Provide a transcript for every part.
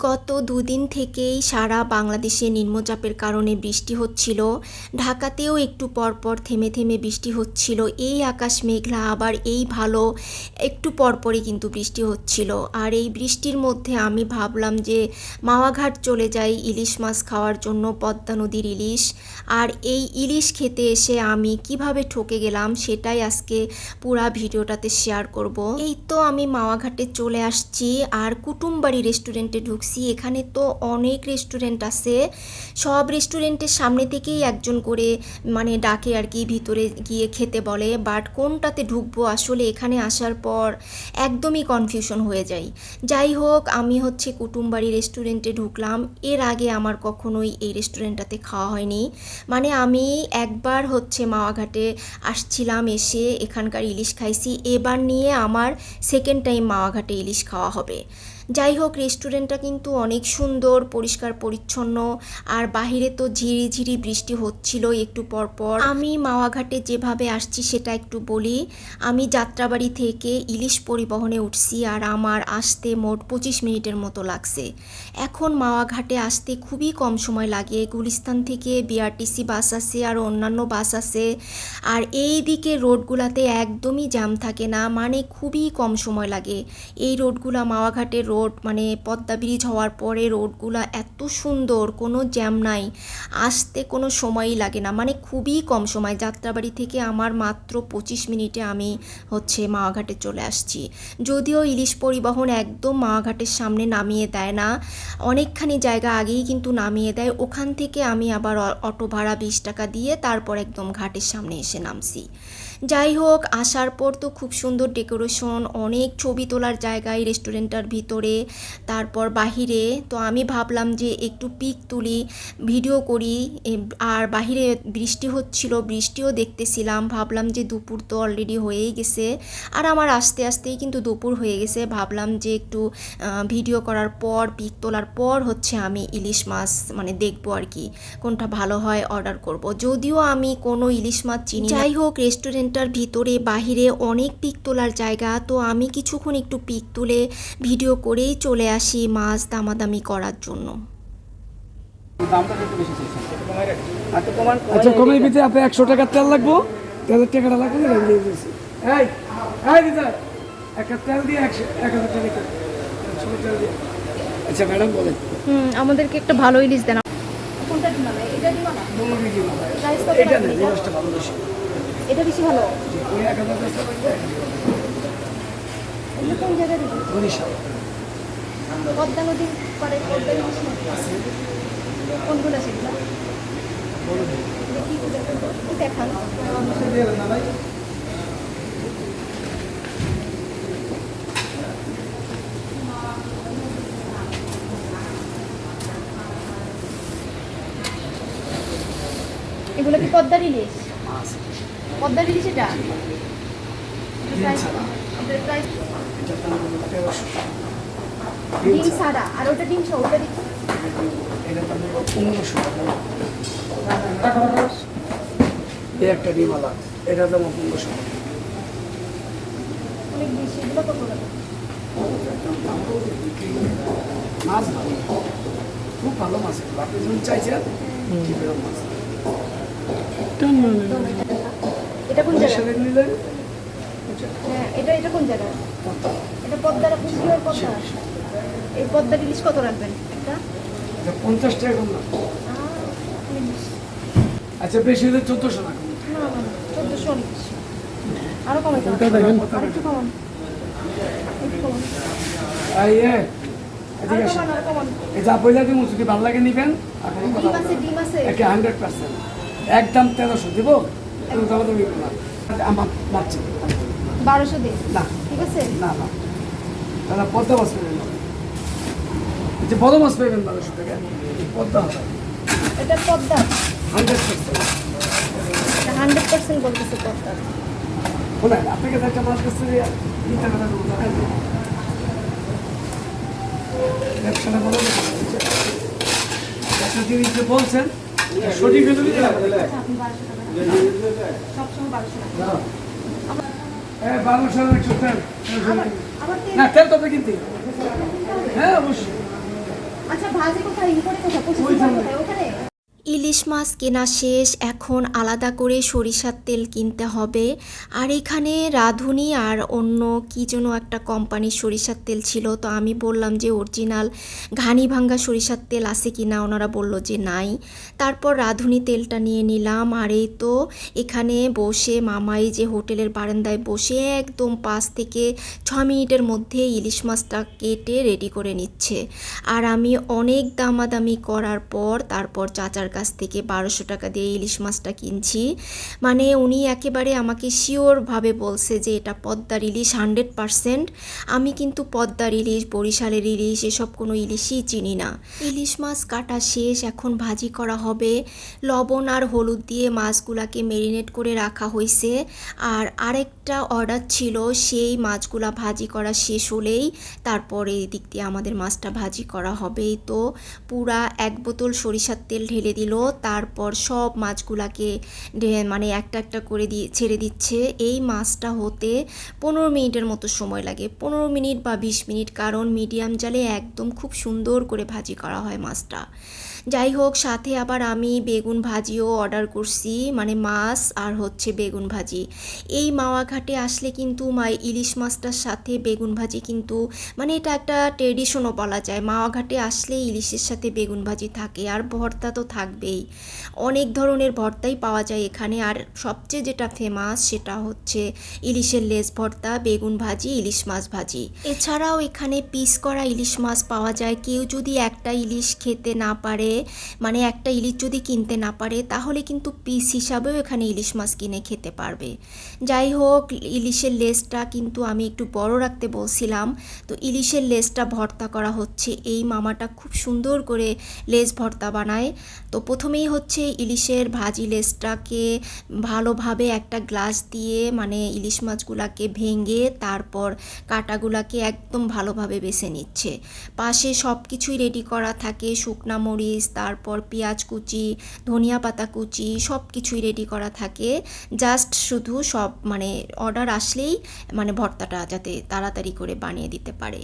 গত দুদিন থেকেই সারা বাংলাদেশে নিম্নচাপের কারণে বৃষ্টি হচ্ছিল। ঢাকাতেও একটু পরপর থেমে থেমে বৃষ্টি হচ্ছিল। এই আকাশ মেঘলা, আবার এই ভালো একটু পরপরই কিন্তু বৃষ্টি হচ্ছিল। আর এই বৃষ্টির মধ্যে আমি ভাবলাম যে মাওয়াঘাট চলে যাই ইলিশ মাছ খাওয়ার জন্য, পদ্মা নদীর ইলিশ। আর এই ইলিশ খেতে এসে আমি কিভাবে ঠকে গেলাম সেটাই আজকে পুরা ভিডিওটাতে শেয়ার করব। এই তো আমি মাওয়াঘাটে চলে আসছি আর কুটুমবাড়ি রেস্টুরেন্টে ঢুকছি। এখানে তো অনেক রেস্টুরেন্ট আছে, সব রেস্টুরেন্টের সামনে থেকেই একজন করে ডাকে আর কি, ভিতরে গিয়ে খেতে বলে। বাট কোনটাতে ঢুকবো আসলে এখানে আসার পর একদমই কনফিউশন হয়ে যায়। যাই হোক, আমি কুটুমবাড়ি রেস্টুরেন্টে ঢুকলাম। এর আগে আমার কখনোই এই রেস্টুরেন্টটাতে খাওয়া হয়নি। আমি একবার মাওয়াঘাটে আসছিলাম, এসে এখানকার ইলিশ খাইছি। এবার নিয়ে আমার সেকেন্ড টাইম মাওয়াঘাটে ইলিশ খাওয়া হবে। যাই হোক, রেস্টুরেন্টটা কিন্তু অনেক সুন্দর, পরিষ্কার পরিচ্ছন্ন। আর বাহিরে তো ঝিরি ঝিরি বৃষ্টি হচ্ছিল একটু পরপর। আমি মাওয়াঘাটে যেভাবে আসছি সেটা একটু বলি। আমি যাত্রাবাড়ি থেকে ইলিশ পরিবহনে উঠছি আর আমার আসতে মোট 25 মিনিটের মতো লাগছে। এখন মাওয়াঘাটে আসতে খুবই কম সময় লাগে। গুলিস্তান থেকে বিআরটিসি বাস আছে আর অন্যান্য বাস আছে। আর এই দিকে রোডগুলাতে একদমই জ্যাম থাকে না, খুবই কম সময় লাগে। এই রোডগুলা মাওয়াঘাটের রোড, পদ্মা ব্রিজ হওয়ার পরে রোডগুলা এত সুন্দর, কোনো জ্যাম নাই, আসতে কোনো সময়ই লাগে না, খুবই কম সময়। যাত্রাবাড়ি থেকে আমার মাত্র 25 মিনিটে আমি মাওয়াঘাটে চলে আসছি। যদিও ইলিশ পরিবহন একদম মাওয়াঘাটের সামনে নামিয়ে দেয় না, অনেকখানি জায়গা আগেই কিন্তু নামিয়ে দেয়। ওখান থেকে আমি আবার অটো ভাড়া 20 টাকা দিয়ে তারপর একদম ঘাটের সামনে এসে নামছি। যাই হোক, আসার পর তো খুব সুন্দর ডেকোরেশন, অনেক ছবি তোলার জায়গায় রেস্টুরেন্টটার ভিতরে, তারপর বাহিরে। তো আমি ভাবলাম যে একটু পিক তুলি, ভিডিও করি। আর বাহিরে বৃষ্টি হচ্ছিল, বৃষ্টিও দেখতেছিলাম। ভাবলাম যে দুপুর তো অলরেডি হয়েই গেছে, আর আমার আস্তে আস্তেই কিন্তু দুপুর হয়ে গেছে। ভাবলাম যে একটু ভিডিও করার পর, পিক তোলার পর আমি ইলিশ মাছ দেখবো আর কি, কোনটা ভালো হয় অর্ডার করব। যদিও আমি কোনো ইলিশ মাছ চিনি। যাই হোক, রেস্টুরেন্টটার ভিতরে বাহিরে অনেক পিক তোলার জায়গা। তো আমি কিছুক্ষণ একটু পিক তুলে ভিডিও করেই চলে আসি মাছ দামাদামি করার জন্য। আচ্ছা, কমের ভিতরে আপনি 100 টাকার তেল লাগবো, তেলের টাকাটা লাগবে না। একটা তেল দিয়ে 1000 টাকা। আচ্ছা ম্যাডাম বলেন, আমাদেরকে একটা ভালো ইলিশ দেন। এটা বেশি ভালো। কোন জায়গায় পদ্মা নদীর পরে পদ্মা ইলিশ কোনগুলো সেগুলো দেখান। এগুলো কি পদ্মার ইলিশ? পদ্মার ইলিশ এটা ডিম সাদা, আর ওটা ডিম সহ, ওটা দেখি। একটা ডিম আলা, এটা দাম 1500। অনেক বেশি। এগুলো কত টাকা? মাছ ভালো, খুব ভালো মাছ। আপনি যখন চাইছেন মাছ। এটা কোন জায়গা? নিলেন। হ্যাঁ, এটা কোন জায়গা? এটা পদ্মার, আপনি শিওর পদ্মা? এই পদ্মার ইলিশ কত রাখবেন একটা? 50 টাকা কম না। আচ্ছা, বেশি হলে 1400 টাকা। না 1400 অনেক বেশি, আরো কমাইতে হবে। একটু কমান, একটু কমান। এই যা পয়সা দিব যদি ভালো লাগে নিবেন। ডিম আছে 100%, একদম 1300 দিব। আমার মারছি 1200 দিন। না, ঠিক আছে। না না, তাহলে পদ্মা মাছ পাবেন না, যে বড় মাছ পাবেন 1200 টাকা। পদ্মা এটা পদ্মা 100%। 100% বলতেছে পদ্মা। শোনেন, আপনাকে একটা মাছ কাছে ব্যবসাটা বলো, একটা জিনিস যে বলছেন সঠিক হলে আপনি 1200 টাকা সবসময় 1200 টাকা। 1200 100 তেল আবার না, তেল তো কিনতে। হ্যাঁ অবশ্যই, ভাজি কোথায় ইম্পোর্ট কোথায় প্রসেসিং কোথায় ওখানে? ইলিশ মাছ কেনা শেষ, এখন আলাদা করে সরিষার তেল কিনতে হবে। আর এখানে রাঁধুনি আর অন্য কী যেন একটা কোম্পানির সরিষার তেল ছিল, তো আমি বললাম যে অরিজিনাল ঘানি ভাঙ্গা সরিষার তেল আছে কি না, ওনারা বলল যে নাই। তারপর রাঁধুনি তেলটা নিয়ে নিলাম। আর এই তো এখানে বসে মামাই যে হোটেলের বারান্দায় বসে একদম 5 থেকে 6 মিনিটের মধ্যে ইলিশ মাছটা কেটে রেডি করে নিচ্ছে। আর আমি অনেক দামাদামি করার পর তারপর চাচার কাছ থেকে 1200 টাকা দিয়ে ইলিশ মাছটা কিনছি। মানে উনি একেবারে আমাকে শিওরভাবে বলছে যে এটা পদ্মার ইলিশ 100%। আমি কিন্তু পদ্মার ইলিশ, বরিশালের ইলিশ এসব কোনো ইলিশই চিনি না। ইলিশ মাছ কাটা শেষ, এখন ভাজি করা হবে। লবণ আর হলুদ দিয়ে মাছগুলাকে মেরিনেট করে রাখা হয়েছে। আর আরেকটা অর্ডার ছিল, সেই মাছগুলা ভাজি করা শেষ হলেই তারপরে এই দিক দিয়ে আমাদের মাছটা ভাজি করা হবে। তো পুরা 1 বোতল সরিষার তেল ঢেলে দিল, তারপর সব মাছগুলাকে মানে একটা একটা করে দিয়ে ছেড়ে দিচ্ছে। এই মাছটা হতে 15 মিনিটের মতো সময় লাগে, 15 মিনিট বা 20 মিনিট, কারণ মিডিয়াম জালে একদম খুব সুন্দর করে ভাজি করা হয় মাছটা। যাই হোক, সাথে আবার আমি বেগুন ভাজিও অর্ডার করছি, মানে মাছ আর হচ্ছে বেগুন ভাজি। এই মাওয়াঘাটে আসলে কিন্তু ইলিশ মাছটার সাথে বেগুন ভাজি কিন্তু মানে এটা একটা ট্রেডিশনও বলা যায়। মাওয়াঘাটে আসলে ইলিশের সাথে বেগুন ভাজি থাকে, আর ভর্তা তো থাকবেই। অনেক ধরনের ভর্তাই পাওয়া যায় এখানে, আর সবচেয়ে যেটা ফেমাস সেটা হচ্ছে ইলিশের লেজ ভর্তা, বেগুন ভাজি, ইলিশ মাছ ভাজি। এছাড়াও এখানে পিস করা ইলিশ মাছ পাওয়া যায়। কেউ যদি একটা ইলিশ খেতে না পারে, মানে একটা ইলিশ যদি কিনতে না পারে, তাহলে কিন্তু পিস হিসাবেও এখানে ইলিশ মাছ কিনে খেতে পারবে। যাই হোক, ইলিশের লেজটা কিন্তু আমি একটু বড় রাখতে বলছিলাম, তো ইলিশের লেজটা ভর্তা করা হচ্ছে। এই মামাটা খুব সুন্দর করে লেজ ভর্তা বানায়। তো প্রথমেই হচ্ছে ইলিশের ভাজি লেজটাকে ভালোভাবে একটা গ্লাস দিয়ে মানে ইলিশ মাছগুলাকে ভেঙে তারপর কাঁটাগুলাকে একদম ভালোভাবে বেছে নিচ্ছে। পাশে সব কিছুই রেডি করা থাকে, শুকনা মরিচ, তারপর পেঁয়াজ কুচি, ধনিয়া পাতা কুচি, সব কিছুই রেডি করা থাকে। জাস্ট শুধু সব মানে অর্ডার আসলেই মানে ভর্তাটা যাতে তাড়াতাড়ি করে বানিয়ে দিতে পারে।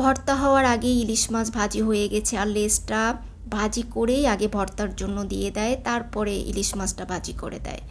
ভর্তা হওয়ার আগেই ইলিশ মাছ ভাজি হয়ে গেছে, আর লেজটা ভাজি করেই আগে ভর্তার জন্য দিয়ে দেয়, তারপরে ইলিশ মাছটা ভাজি করে দেয়।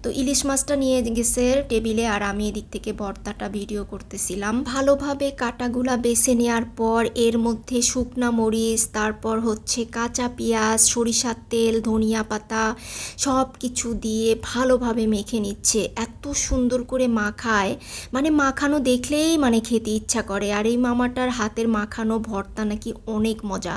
তো ইলিশ মাছটা নিয়ে গেছে টেবিলে, আর আমি এদিক থেকে ভর্তাটা ভিডিও করতেছিলাম। ভালোভাবে কাটাগুলা বেছে নেওয়ার পর এর মধ্যে শুকনা মরিচ, তারপর হচ্ছে কাঁচা পেঁয়াজ, সরিষার তেল, ধনিয়া পাতা সব কিছু দিয়ে ভালোভাবে মেখে নিচ্ছে। এত সুন্দর করে মাখায়, মানে মাখানো দেখলেই মানে খেতে ইচ্ছা করে। আর এই মামাটার হাতের মাখানো ভর্তা নাকি অনেক মজা,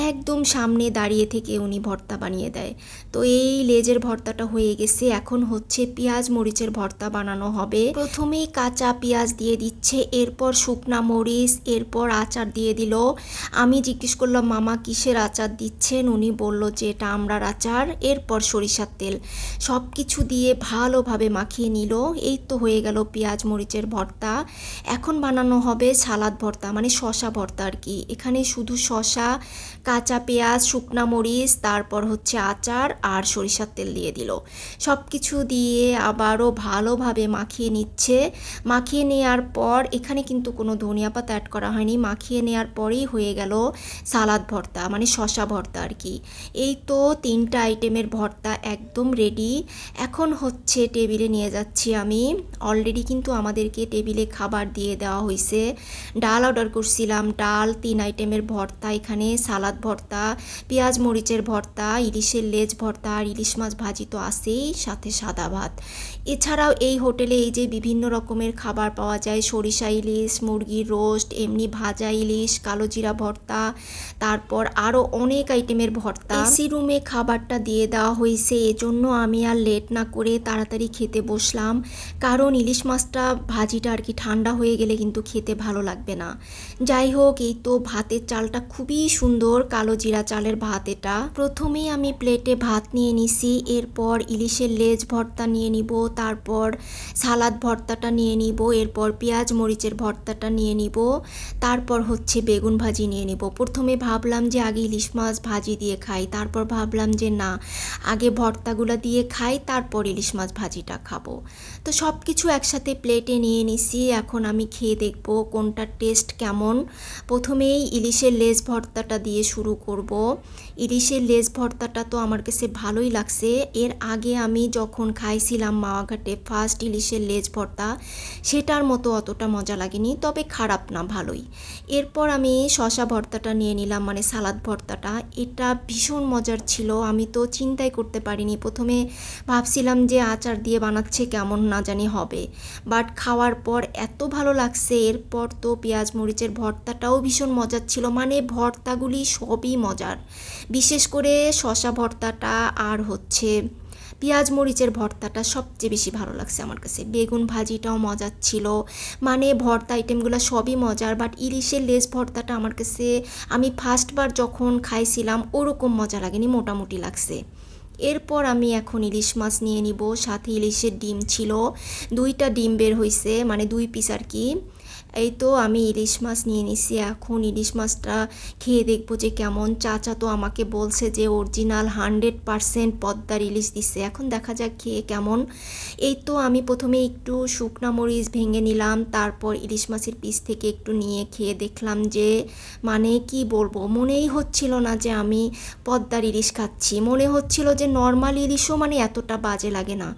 একদম সামনে দাঁড়িয়ে থেকে উনি ভর্তা বানিয়ে দেয়। তো এই লেজের ভর্তাটা হয়ে গেছে, এখন হচ্ছে পেঁয়াজ মরিচের ভর্তা বানানো হবে। প্রথমেই কাঁচা পেঁয়াজ দিয়ে দিচ্ছে, এরপর শুকনা মরিচ, এরপর আচার দিয়ে দিল। আমি জিজ্ঞেস করলাম মামা কিসের আচার দিচ্ছেন, উনি বলল যে এটা আমড়ার আচার। এরপর সরিষার তেল, সব কিছু দিয়ে ভালোভাবে মাখিয়ে নিল। এই তো হয়ে গেল পেঁয়াজ মরিচের ভর্তা। এখন বানানো হবে সালাদ ভর্তা, মানে শসা ভর্তা আর কি। এখানে শুধু শসা, কাঁচা পেঁয়াজ, শুকনা মরিচ, তারপর হচ্ছে আচার আর সরিষার তেল দিয়ে দিল। সব কিছু দিয়ে আবারও ভালোভাবে মাখিয়ে নিচ্ছে। মাখিয়ে নেওয়ার পর এখানে কিন্তু কোনো ধনিয়া পাতা অ্যাড করা হয়নি, মাখিয়ে নেওয়ার পরেই হয়ে গেল সালাদ ভর্তা, মানে শসা ভর্তা আর কি। এই তো 3টা আইটেমের ভর্তা একদম রেডি। এখন হচ্ছে টেবিলে নিয়ে যাচ্ছি আমি। অলরেডি কিন্তু আমাদেরকে টেবিলে খাবার দিয়ে দেওয়া হয়েছে। ডাল অর্ডার করছিলাম, ডাল, 3 আইটেমের ভর্তা, এখানে সালাদ ভর্তা, পেঁয়াজ মরিচের ভর্তা, ইলিশের লেজ ভর্তা আর ইলিশ মাছ ভাজি তো আছেই, সাথে সাদা ভাত। এছাড়াও এই হোটেলে এই যে বিভিন্ন রকমের খাবার পাওয়া যায়, সরিষা ইলিশ, মুরগির রোস্ট, এমনি ভাজা ইলিশ, কালো জিরা ভর্তা, তারপর আরও অনেক আইটেমের ভর্তা। এসি রুমে খাবারটা দিয়ে দেওয়া হয়েছে, এজন্য আমি আর লেট না করে তাড়াতাড়ি খেতে বসলাম, কারণ ইলিশ মাছটা ভাজিটা আর কি ঠান্ডা হয়ে গেলে কিন্তু খেতে ভালো লাগবে না। যাই হোক, এই তো ভাতের চালটা খুবই সুন্দর, কালো জিরা চালের ভাত এটা। প্রথমেই আমি প্লেটে ভাত নিয়ে নিছি, এরপর ইলিশের লেজ ভর্তা ভর্তা নিয়ে নিব, তারপর সালাদ ভর্তাটা নিয়ে নিব, এরপর পেঁয়াজ মরিচের ভর্তাটা নিয়ে নিব, তারপর হচ্ছে বেগুন ভাজি নিয়ে নিব। প্রথমে ভাবলাম যে আগে ইলিশ মাছ ভাজি দিয়ে খাই, তারপর ভাবলাম যে না, আগে ভর্তাগুলো দিয়ে খাই, তারপর ইলিশ মাছ ভাজিটা খাবো। তো সব কিছু একসাথে প্লেটে নিয়ে নিছি। এখন আমি খেয়ে দেখব কোনটার টেস্ট কেমন। প্রথমেই ইলিশের লেজ ভর্তাটা দিয়ে শুরু করব। ইলিশের লেজ ভর্তাটা তো আমার কাছে ভালোই লাগছে। এর আগে আমি যখন খাইছিলাম মাওয়াঘাটে ফার্স্ট ইলিশের লেজ ভর্তা, সেটার মতো অতটা মজা লাগেনি, তবে খারাপ না, ভালোই। এরপর আমি শসা ভর্তাটা নিয়ে নিলাম, মানে সালাদ ভর্তাটা। এটা ভীষণ মজার ছিল, আমি তো চিন্তাই করতে পারিনি। প্রথমে ভাবছিলাম যে আচার দিয়ে বানাচ্ছে, কেমন না জানি হবে, বাট খাওয়ার পর এত ভালো লাগছে। এরপর তো পেঁয়াজ মরিচের ভর্তাটাও ভীষণ মজার ছিল, মানে ভর্তাগুলি সবই মজার। বিশেষ করে শসা ভর্তাটা আর হচ্ছে পেঁয়াজ মরিচের ভর্তাটা সবচেয়ে বেশি ভালো লাগছে আমার কাছে। বেগুন ভাজিটাও মজার ছিল, মানে ভর্তা আইটেমগুলো সবই মজার, বাট ইলিশের লেজ ভর্তাটা আমার কাছে, আমি ফার্স্টবার যখন খাইছিলাম ওরকম মজা লাগেনি, মোটামুটি লাগছে। এরপর আমি এখন ইলিশ মাছ নিয়ে নিব, সাথে ইলিশের ডিম ছিল, 2টা ডিম বের হয়েছে, মানে 2 পিস আর কি। এই তো আমি ইলিশ মাছ নিয়ে নিছি। এখন ইলিশ মাছটা খেয়ে দেখবো যে কেমন। চাচা তো আমাকে বলছে যে অরিজিনাল 100% পদ্মার ইলিশ দিছে, এখন দেখা যাক খেয়ে কেমন। এই তো আমি প্রথমে একটু শুকনা মরিচ ভেঙে নিলাম, তারপর ইলিশ মাছের পিস থেকে একটু নিয়ে খেয়ে দেখলাম যে মানে কি বলবো, মনেই হচ্ছিল না যে আমি পদ্মার ইলিশ খাচ্ছি। মনে হচ্ছিল যে নর্মাল ইলিশও মানে এতটা বাজে লাগে না,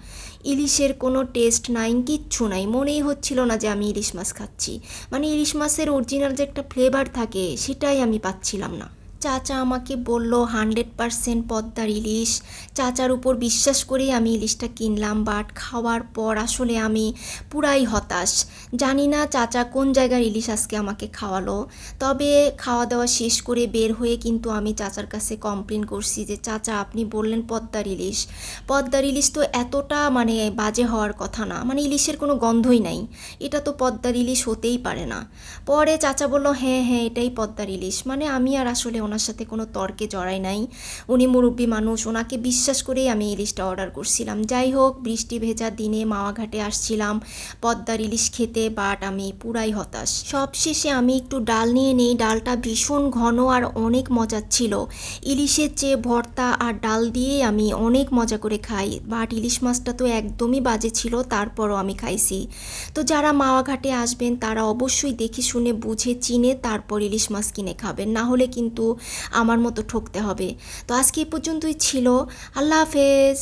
ইলিশের কোনো টেস্ট নাই, কিচ্ছু নাই, মনেই হচ্ছিল না যে আমি ইলিশ মাছ খাচ্ছি। মানে ইলিশ মাছের অরিজিনাল যে একটা ফ্লেভার থাকে সেটাই আমি পাচ্ছিলাম না। চাচা আমাকে বলল 100% পদ্মার ইলিশ। চাচার উপর বিশ্বাস করেই আমি ইলিশটা কিনলাম, বাট খাওয়ার পর আসলে আমি পুরাই হতাশ। জানি না চাচা কোন জায়গার ইলিশ আজকে আমাকে খাওয়ালো। তবে খাওয়া দাওয়া শেষ করে বের হয়ে কিন্তু আমি চাচার কাছে কমপ্লেন করছি যে চাচা আপনি বললেন পদ্মার ইলিশ, পদ্মার ইলিশ তো এতটা মানে বাজে হওয়ার কথা না, মানে ইলিশের কোনো গন্ধই নাই, এটা তো পদ্মার ইলিশ হতেই পারে না। পরে চাচা বলল হ্যাঁ হ্যাঁ এটাই পদ্মার ইলিশ। মানে আমি আর আসলে ওনার সাথে কোনো তর্কে জড়াই নাই, উনি মুরব্বী মানুষ, ওনাকে বিশ্বাস করেই আমি ইলিশটা অর্ডার করছিলাম। যাই হোক, বৃষ্টি ভেজা দিনে মাওয়াঘাটে আসছিলাম পদ্মার ইলিশ খেতে, বাট আমি পুরাই হতাশ। সবশেষে আমি একটু ডাল নিয়ে নিই, ডালটা ভীষণ ঘন আর অনেক মজার ছিল। ইলিশের চেয়ে ভর্তা আর ডাল দিয়ে আমি অনেক মজা করে খাই, বাট ইলিশ মাছটা তো একদমই বাজে ছিল, তারপরও আমি খাইছি। তো যারা মাওয়াঘাটে আসবেন তারা অবশ্যই দেখে শুনে বুঝে চিনে তারপর ইলিশ মাছ কিনে খাবেন, না হলে কিন্তু আমার মতো ঠকতে হবে। তো আজকে এই পর্যন্তই ছিল। আল্লাহ হাফেজ।